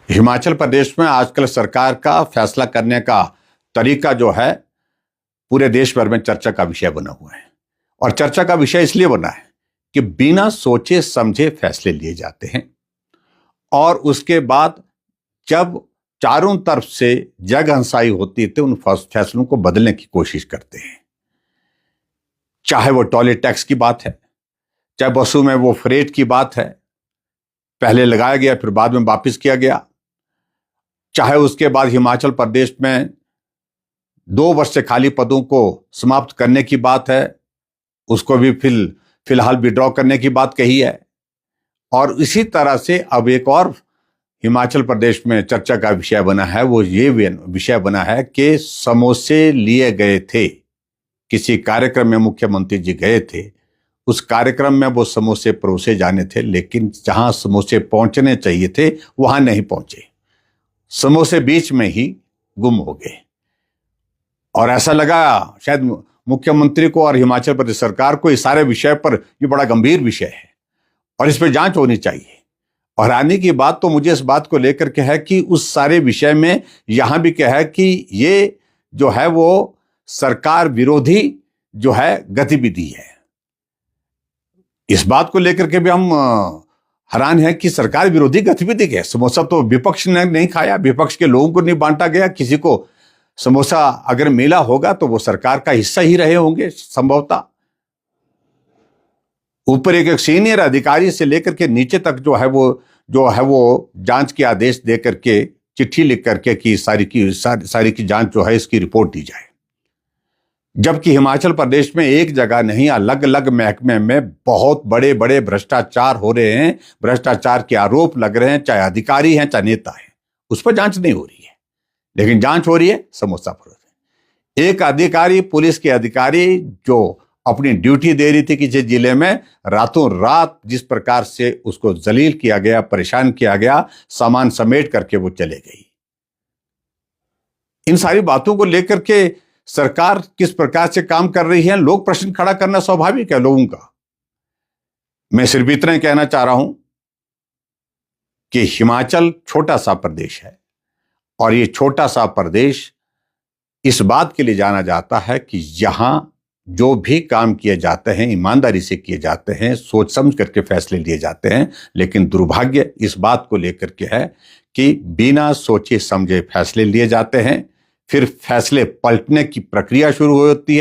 हिमाचल प्रदेश में आजकल सरकार का फैसला करने का तरीका जो है पूरे देश भर में चर्चा का विषय बना हुआ है। और चर्चा का विषय इसलिए बना है कि बिना सोचे समझे फैसले लिए जाते हैं और उसके बाद जब चारों तरफ से जगहंसाई होती है तो उन फैसलों को बदलने की कोशिश करते हैं। चाहे वो टॉयलेट टैक्स की बात है, चाहे बसों में वो फ्रेट की बात है, पहले लगाया गया फिर बाद में वापस किया गया, चाहे उसके बाद हिमाचल प्रदेश में 2 वर्ष से खाली पदों को समाप्त करने की बात है, उसको भी फिलहाल विड्रॉ करने की बात कही है। और इसी तरह से अब एक और हिमाचल प्रदेश में चर्चा का विषय बना है, वो ये विषय बना है कि समोसे लिए गए थे। किसी कार्यक्रम में मुख्यमंत्री जी गए थे, उस कार्यक्रम में वो समोसे परोसे जाने थे, लेकिन जहां समोसे पहुंचने चाहिए थे वहां नहीं पहुंचे, समोसे बीच में ही गुम हो गए। और ऐसा लगा शायद मुख्यमंत्री को और हिमाचल प्रदेश सरकार को इस सारे विषय पर ये बड़ा गंभीर विषय है और इस पर जांच होनी चाहिए। और आने की बात तो मुझे इस बात को लेकर के है कि उस सारे विषय में यहां भी क्या है कि ये जो है वो सरकार विरोधी जो है गतिविधि है। इस बात को लेकर के भी हम हैरान है कि सरकार विरोधी गतिविधि है। समोसा तो विपक्ष ने नहीं खाया, विपक्ष के लोगों को नहीं बांटा गया, किसी को समोसा अगर मिला होगा तो वो सरकार का हिस्सा ही रहे होंगे संभवतः। ऊपर एक सीनियर अधिकारी से लेकर के नीचे तक जो है वो जांच के आदेश दे करके चिट्ठी लिख करके कि सारी की जांच जो है इसकी रिपोर्ट दी जाए। जबकि हिमाचल प्रदेश में एक जगह नहीं, अलग अलग महकमे में बहुत बड़े बड़े भ्रष्टाचार हो रहे हैं, भ्रष्टाचार के आरोप लग रहे हैं, चाहे अधिकारी हैं चाहे नेता हैं, उस पर जांच नहीं हो रही है। लेकिन जांच हो रही है समोसा पर। एक अधिकारी, पुलिस के अधिकारी जो अपनी ड्यूटी दे रही थी किसी जिले में, रातों रात जिस प्रकार से उसको जलील किया गया, परेशान किया गया, सामान समेट करके वो चले गई। इन सारी बातों को लेकर के सरकार किस प्रकार से काम कर रही है, लोग प्रश्न खड़ा करना स्वाभाविक है लोगों का। मैं सिर्फ इतना ही कहना चाह रहा हूं कि हिमाचल छोटा सा प्रदेश है और ये छोटा सा प्रदेश इस बात के लिए जाना जाता है कि यहां जो भी काम किए जाते हैं ईमानदारी से किए जाते हैं, सोच समझ करके फैसले लिए जाते हैं। लेकिन दुर्भाग्य इस बात को लेकर के है कि बिना सोचे समझे फैसले लिए जाते हैं, फिर फैसले पलटने की प्रक्रिया शुरू होती है।